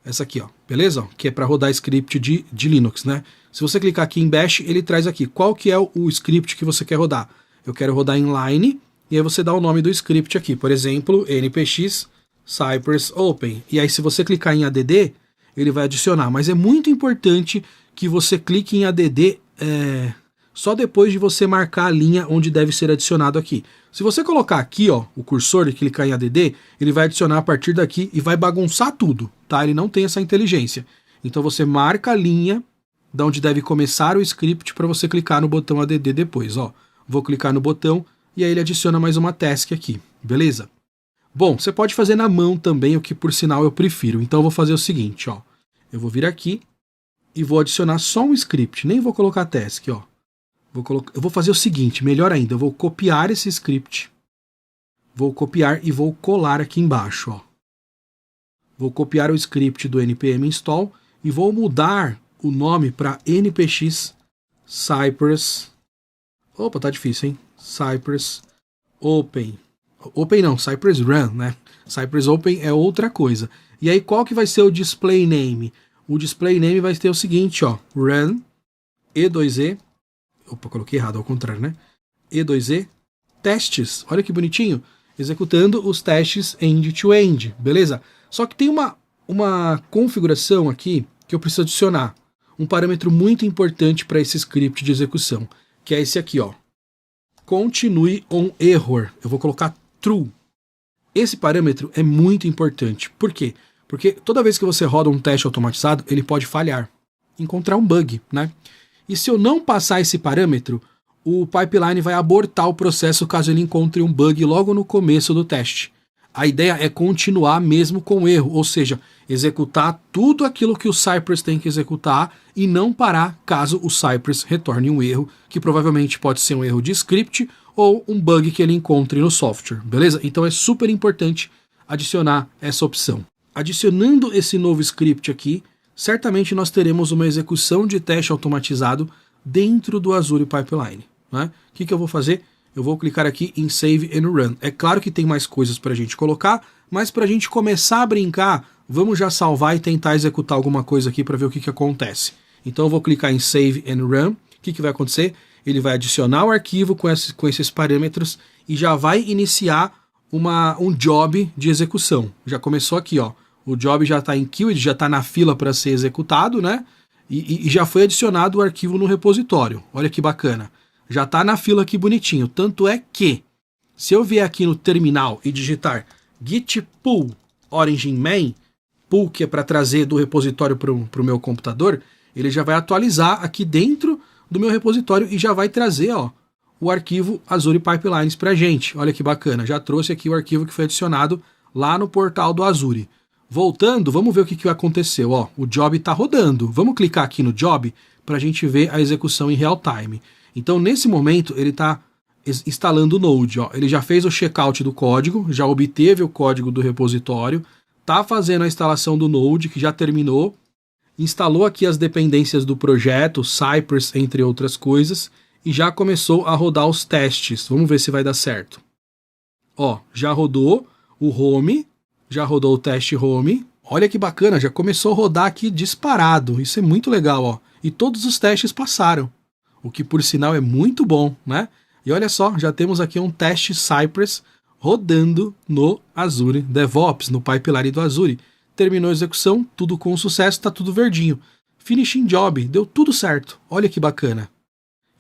Essa aqui, ó, beleza? Que é para rodar script de Linux, né? Se você clicar aqui em bash, ele traz aqui qual que é o script que você quer rodar. Eu quero rodar inline, e aí você dá o nome do script aqui. Por exemplo, npx Cypress Open. E aí se você clicar em ADD, ele vai adicionar. Mas é muito importante que você clique em ADD só depois de você marcar a linha onde deve ser adicionado aqui. Se você colocar aqui, ó, o cursor e clicar em ADD, ele vai adicionar a partir daqui e vai bagunçar tudo, tá? Ele não tem essa inteligência. Então você marca a linha de onde deve começar o script para você clicar no botão ADD depois, ó. Vou clicar no botão e aí ele adiciona mais uma task aqui, beleza? Bom, você pode fazer na mão também, o que por sinal eu prefiro. Então eu vou fazer o seguinte, ó. Eu vou vir aqui e vou adicionar só um script, nem vou colocar task, ó. Eu vou fazer o seguinte, melhor ainda, eu vou copiar esse script, vou copiar e vou colar aqui embaixo, ó. Vou copiar o script do npm install e vou mudar o nome para npx Cypress. Opa, tá difícil, hein? Cypress Open. Open não, Cypress Run, né? Cypress Open é outra coisa. E aí qual que vai ser o display name? O display name vai ter o seguinte, ó, run E2E. Opa, coloquei errado, ao contrário, né? E2E, testes. Olha que bonitinho. Executando os testes end-to-end, beleza? Só que tem uma configuração aqui que eu preciso adicionar. Um parâmetro muito importante para esse script de execução, que é esse aqui, ó. Continue on error. Eu vou colocar true. Esse parâmetro é muito importante. Por quê? Porque toda vez que você roda um teste automatizado, ele pode falhar, encontrar um bug, né? E se eu não passar esse parâmetro, o pipeline vai abortar o processo caso ele encontre um bug logo no começo do teste. A ideia é continuar mesmo com o erro, ou seja, executar tudo aquilo que o Cypress tem que executar e não parar caso o Cypress retorne um erro, que provavelmente pode ser um erro de script ou um bug que ele encontre no software, beleza? Então é super importante adicionar essa opção. Adicionando esse novo script aqui, certamente nós teremos uma execução de teste automatizado dentro do Azure Pipeline, né? O que eu vou fazer? Eu vou clicar aqui em Save and Run. É claro que tem mais coisas para a gente colocar, mas para a gente começar a brincar, vamos já salvar e tentar executar alguma coisa aqui para ver o que acontece. Então eu vou clicar em Save and Run. O que vai acontecer? Ele vai adicionar o arquivo com esses parâmetros e já vai iniciar um job de execução. Já começou aqui, ó. O job já está em queue, ele já está na fila para ser executado, né? E já foi adicionado o arquivo no repositório. Olha que bacana. Já está na fila aqui bonitinho. Tanto é que, se eu vier aqui no terminal e digitar git pull origin main, pull que é para trazer do repositório para o meu computador, ele já vai atualizar aqui dentro do meu repositório e já vai trazer, ó, o arquivo Azure Pipelines para a gente. Olha que bacana. Já trouxe aqui o arquivo que foi adicionado lá no portal do Azure. Voltando, vamos ver o que aconteceu. Ó, o job está rodando. Vamos clicar aqui no job para a gente ver a execução em real time. Então, nesse momento, ele está instalando o Node. Ó. Ele já fez o checkout do código, já obteve o código do repositório, está fazendo a instalação do Node, que já terminou, instalou aqui as dependências do projeto, Cypress, entre outras coisas, e já começou a rodar os testes. Vamos ver se vai dar certo. Ó, já rodou o home, já rodou o teste home. Olha que bacana, já começou a rodar aqui disparado. Isso é muito legal, ó. E todos os testes passaram. O que por sinal é muito bom, né? E olha só, já temos aqui um teste Cypress rodando no Azure DevOps, no pipeline do Azure. Terminou a execução, tudo com sucesso, está tudo verdinho. Finishing job, deu tudo certo. Olha que bacana.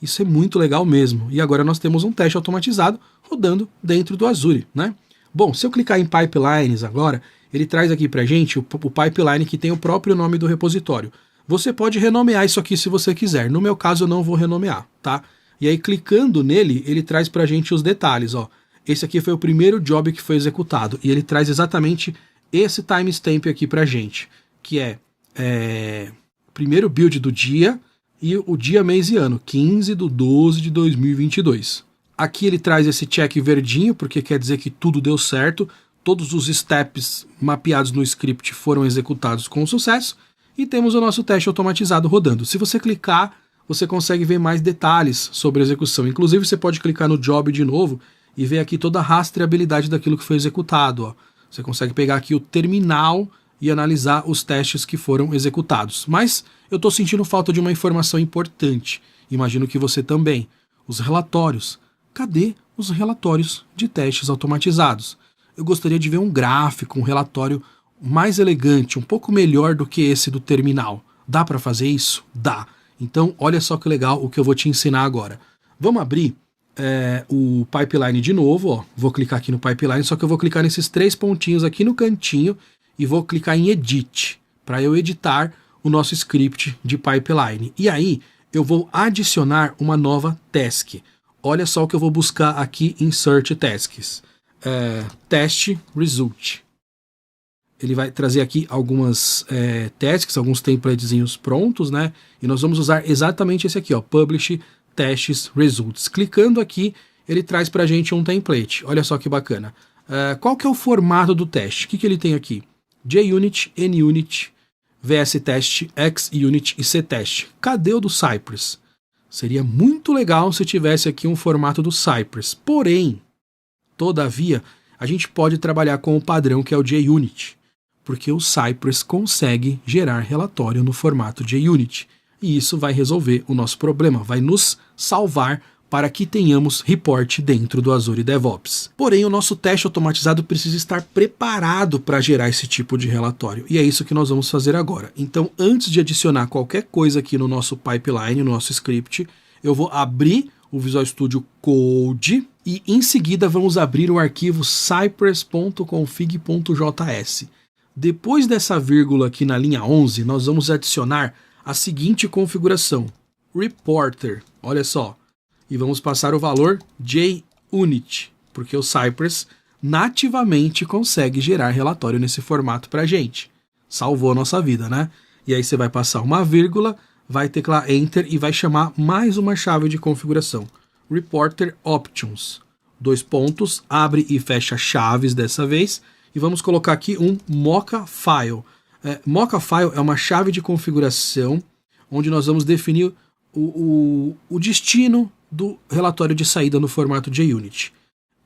Isso é muito legal mesmo. E agora nós temos um teste automatizado rodando dentro do Azure, né? Bom, se eu clicar em Pipelines agora, ele traz aqui pra gente o pipeline que tem o próprio nome do repositório. Você pode renomear isso aqui se você quiser. No meu caso, eu não vou renomear, tá? E aí, clicando nele, ele traz pra gente os detalhes, ó. Esse aqui foi o primeiro job que foi executado. E ele traz exatamente esse timestamp aqui pra gente, que é primeiro build do dia e o dia, mês e ano, 15/12/2022. Aqui ele traz esse check verdinho, porque quer dizer que tudo deu certo, todos os steps mapeados no script foram executados com sucesso, e temos o nosso teste automatizado rodando. Se você clicar, você consegue ver mais detalhes sobre a execução. Inclusive, você pode clicar no job de novo e ver aqui toda a rastreabilidade daquilo que foi executado. Ó. Você consegue pegar aqui o terminal e analisar os testes que foram executados. Mas eu estou sentindo falta de uma informação importante. Imagino que você também. Os relatórios. Cadê os relatórios de testes automatizados? eu gostaria de ver um gráfico, um relatório mais elegante, um pouco melhor do que esse do terminal. Dá para fazer isso? Dá. Então, olha só que legal o que eu vou te ensinar agora. Vamos abrir o pipeline de novo, ó. Vou clicar aqui no pipeline, só que eu vou clicar nesses 3 pontinhos aqui no cantinho e vou clicar em Edit, para eu editar o nosso script de pipeline. E aí, eu vou adicionar uma nova task. Olha só o que eu vou buscar aqui em Search Tasks. Test Result. Ele vai trazer aqui algumas tasks, alguns templatezinhos prontos, né? E nós vamos usar exatamente esse aqui, ó, Publish Tests Results. Clicando aqui, ele traz pra gente um template. Olha só que bacana. Qual que é o formato do teste? O que ele tem aqui? JUnit, NUnit, VS-Test, XUnit e CTest. Cadê o do Cypress? Seria muito legal se tivesse aqui um formato do Cypress. Porém, todavia, a gente pode trabalhar com o padrão que é o JUnit, porque o Cypress consegue gerar relatório no formato JUnit. E isso vai resolver o nosso problema, vai nos salvar para que tenhamos report dentro do Azure DevOps. Porém, o nosso teste automatizado precisa estar preparado para gerar esse tipo de relatório. E é isso que nós vamos fazer agora. Então, antes de adicionar qualquer coisa aqui no nosso pipeline, no nosso script, eu vou abrir o Visual Studio Code e em seguida vamos abrir o arquivo cypress.config.js. Depois dessa vírgula aqui na linha 11, nós vamos adicionar a seguinte configuração. Reporter, olha só. E vamos passar o valor JUnit, porque o Cypress nativamente consegue gerar relatório nesse formato para a gente. Salvou a nossa vida, né? E aí você vai passar uma vírgula, vai teclar Enter e vai chamar mais uma chave de configuração. Reporter Options. 2 pontos, abre e fecha chaves dessa vez. E vamos colocar aqui um Mocha File. Mocha File é uma chave de configuração onde nós vamos definir o destino do relatório de saída no formato JUnit.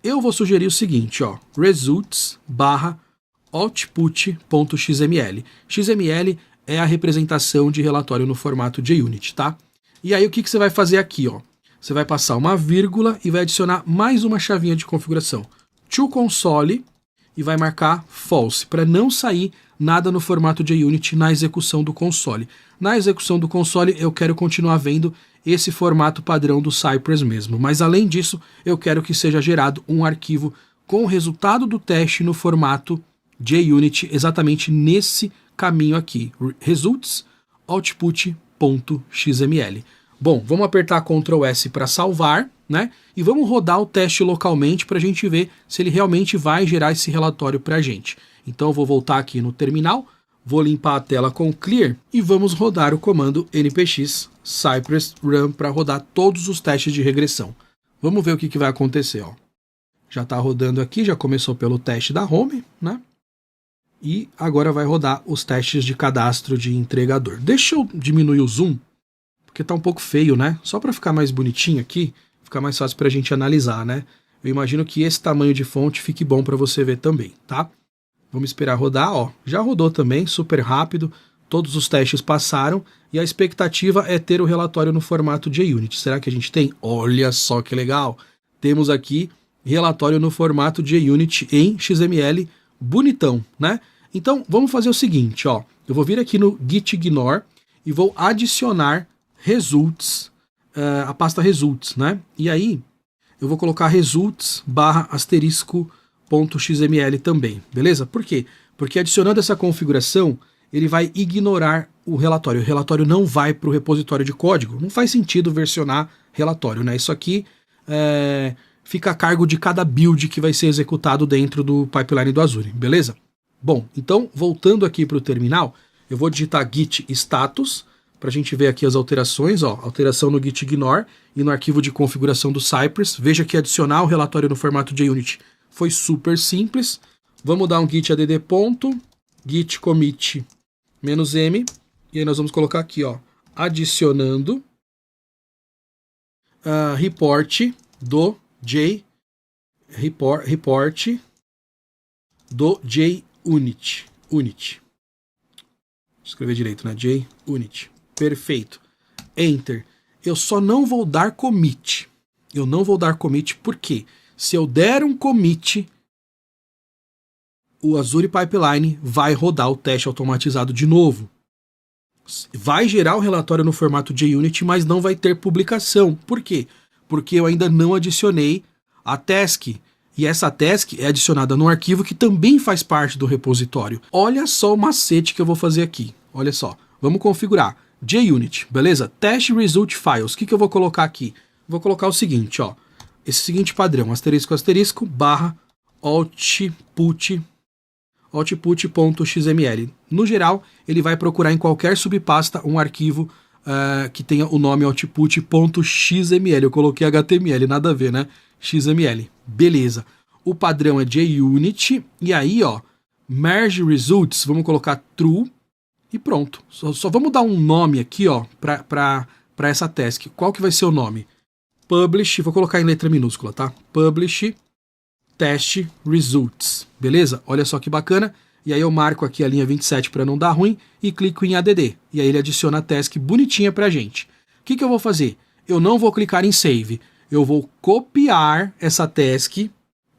Eu vou sugerir o seguinte, ó, results/output.xml. XML é a representação de relatório no formato JUnit, tá? E aí o que você vai fazer aqui, ó? Você vai passar uma vírgula e vai adicionar mais uma chavinha de configuração. ToConsole e vai marcar false, para não sair nada no formato JUnit na execução do console. Na execução do console eu quero continuar vendo esse formato padrão do Cypress mesmo, mas além disso eu quero que seja gerado um arquivo com o resultado do teste no formato JUnit, exatamente nesse caminho aqui, results/output.xml. Bom, vamos apertar Ctrl S para salvar, né? E vamos rodar o teste localmente para a gente ver se ele realmente vai gerar esse relatório para a gente. Então eu vou voltar aqui no terminal, vou limpar a tela com Clear e vamos rodar o comando npx cypress run para rodar todos os testes de regressão. Vamos ver o que vai acontecer, ó. Já está rodando aqui, já começou pelo teste da home, né? E agora vai rodar os testes de cadastro de entregador. Deixa eu diminuir o zoom, porque tá um pouco feio, né? Só para ficar mais bonitinho aqui, ficar mais fácil para a gente analisar, né? Eu imagino que esse tamanho de fonte fique bom para você ver também, tá? Vamos esperar rodar, ó. Já rodou também, super rápido. Todos os testes passaram e a expectativa é ter o relatório no formato JUnit. Será que a gente tem? Olha só que legal! Temos aqui relatório no formato JUnit em XML, bonitão, né? Então vamos fazer o seguinte, ó. Eu vou vir aqui no gitignore e vou adicionar results, a pasta results, né? E aí eu vou colocar results/*.xml também, beleza? Por quê? Porque adicionando essa configuração, ele vai ignorar o relatório. O relatório não vai para o repositório de código. Não faz sentido versionar relatório, né? Isso aqui fica a cargo de cada build que vai ser executado dentro do pipeline do Azure, beleza? Bom, então voltando aqui para o terminal, eu vou digitar git status para a gente ver aqui as alterações, ó, alteração no gitignore e no arquivo de configuração do Cypress. Veja que adicionar o relatório no formato JUnit foi super simples. Vamos dar um git add git commit -m e aí nós vamos colocar aqui, ó, adicionando report do JUnit. Vou escrever direito, né? JUnit. Perfeito. Enter. Eu só não vou dar commit. Eu não vou dar commit porque se eu der um commit, o Azure Pipeline vai rodar o teste automatizado de novo. Vai gerar o relatório no formato JUnit, mas não vai ter publicação. Por quê? Porque eu ainda não adicionei a task. E essa task é adicionada num arquivo que também faz parte do repositório. Olha só o macete que eu vou fazer aqui. Olha só. Vamos configurar. JUnit, beleza? Test Result Files. O que eu vou colocar aqui? Vou colocar o seguinte, ó. Esse seguinte padrão. Asterisco, asterisco, barra, output.xml. No geral, ele vai procurar em qualquer subpasta um arquivo que tenha o nome output.xml. Eu coloquei HTML, nada a ver, né? XML. Beleza. O padrão é JUnit. E aí, ó, merge results, vamos colocar true e pronto. Só vamos dar um nome aqui, ó, para essa task. Qual que vai ser o nome? Publish, vou colocar em letra minúscula, tá? Publish test results. Beleza? Olha só que bacana. E aí eu marco aqui a linha 27 para não dar ruim e clico em ADD. E aí ele adiciona a task bonitinha pra gente. O que eu vou fazer? Eu não vou clicar em save. Eu vou copiar essa task,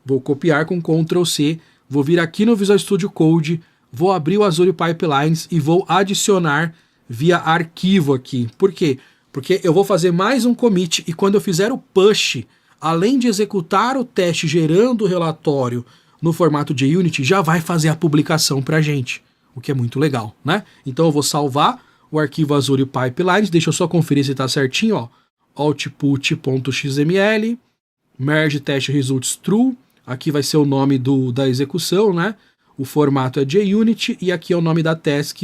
vou copiar com Ctrl C, vou vir aqui no Visual Studio Code, vou abrir o Azure Pipelines e vou adicionar via arquivo aqui. Por quê? Porque eu vou fazer mais um commit e quando eu fizer o push, além de executar o teste gerando o relatório no formato JUnit, já vai fazer a publicação pra gente, o que é muito legal, né? Então eu vou salvar o arquivo Azure Pipelines, deixa eu só conferir se está certinho, ó. Output.xml, merge test results true, aqui vai ser o nome da execução, né? O formato é JUnit e aqui é o nome da task,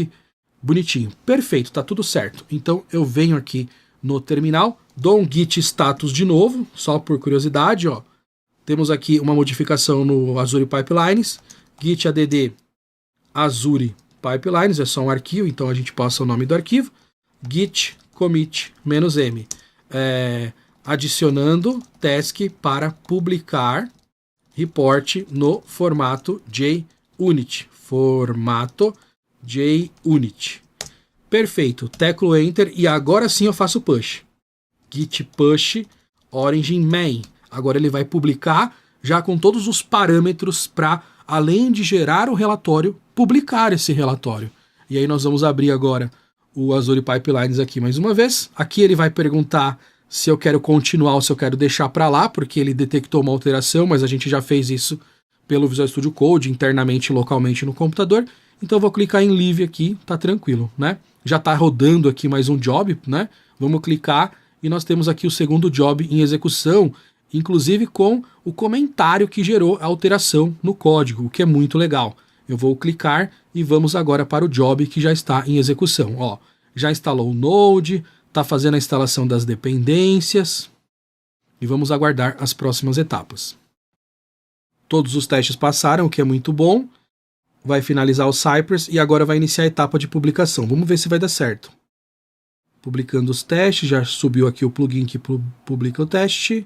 bonitinho. Perfeito, tá tudo certo. Então eu venho aqui no terminal, dou um git status de novo, só por curiosidade, ó. Temos aqui uma modificação no Azure Pipelines, git add Azure Pipelines, é só um arquivo, então a gente passa o nome do arquivo, git commit -m. Adicionando task para publicar report no formato JUnit. Perfeito, teclo Enter e agora sim eu faço push. Git push origin main. Agora ele vai publicar já com todos os parâmetros para, além de gerar o relatório, publicar esse relatório. E aí nós vamos abrir agora o Azure Pipelines aqui mais uma vez. Aqui ele vai perguntar se eu quero continuar ou se eu quero deixar para lá, porque ele detectou uma alteração, mas a gente já fez isso pelo Visual Studio Code, internamente, localmente no computador. Então eu vou clicar em Leave aqui, tá tranquilo, né? Já tá rodando aqui mais um job, né? Vamos clicar e nós temos aqui o segundo job em execução, inclusive com o comentário que gerou a alteração no código, o que é muito legal. Eu vou clicar e vamos agora para o job que já está em execução. Ó, já instalou o Node, está fazendo a instalação das dependências e vamos aguardar as próximas etapas. Todos os testes passaram, o que é muito bom. Vai finalizar o Cypress e agora vai iniciar a etapa de publicação. Vamos ver se vai dar certo. Publicando os testes, já subiu aqui o plugin que publica o teste.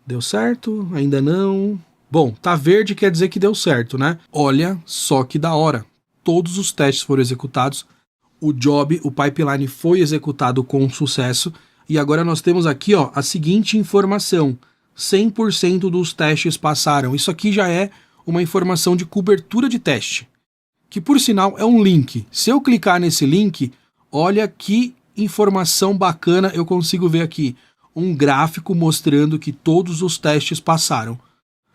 Deu certo? Ainda não. Bom, tá verde quer dizer que deu certo, né? Olha só que da hora. Todos os testes foram executados. O job, o pipeline foi executado com sucesso. E agora nós temos aqui, ó, a seguinte informação. 100% dos testes passaram. Isso aqui já é uma informação de cobertura de teste. Que por sinal é um link. Se eu clicar nesse link, olha que informação bacana eu consigo ver aqui. Um gráfico mostrando que todos os testes passaram.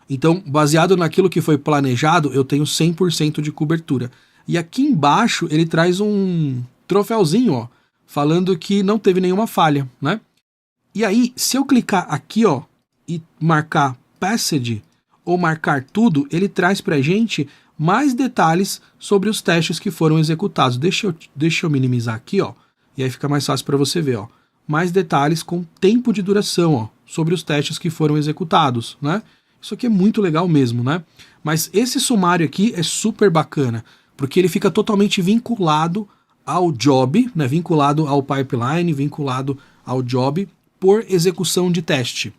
Então, baseado naquilo que foi planejado, eu tenho 100% de cobertura. E aqui embaixo ele traz um troféuzinho, ó, falando que não teve nenhuma falha, né? E aí, se eu clicar aqui, ó, e marcar Passed ou marcar tudo, ele traz pra gente mais detalhes sobre os testes que foram executados. Deixa eu minimizar aqui, ó, e aí fica mais fácil para você ver, ó. Mais detalhes com tempo de duração, ó, sobre os testes que foram executados, né? Isso aqui é muito legal mesmo, né? Mas esse sumário aqui é super bacana, porque ele fica totalmente vinculado ao job, né? Vinculado ao pipeline, vinculado ao job por execução de teste.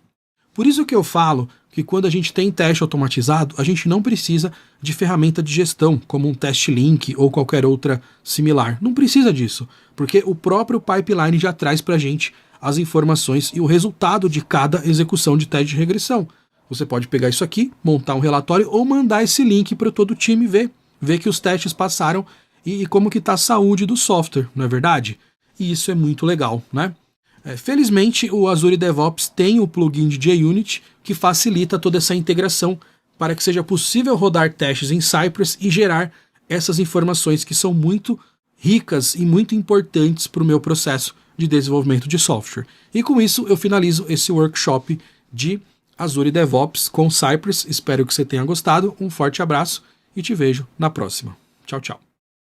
Por isso que eu falo que quando a gente tem teste automatizado, a gente não precisa de ferramenta de gestão, como um teste link ou qualquer outra similar. Não precisa disso, porque o próprio pipeline já traz para a gente as informações e o resultado de cada execução de teste de regressão. Você pode pegar isso aqui, montar um relatório ou mandar esse link para todo o time ver que os testes passaram e como que está a saúde do software, não é verdade? E isso é muito legal, né? Felizmente, o Azure DevOps tem o plugin de JUnit que facilita toda essa integração para que seja possível rodar testes em Cypress e gerar essas informações que são muito ricas e muito importantes para o meu processo de desenvolvimento de software. E com isso eu finalizo esse workshop de Azure DevOps com Cypress. Espero que você tenha gostado. Um forte abraço e te vejo na próxima. Tchau, tchau.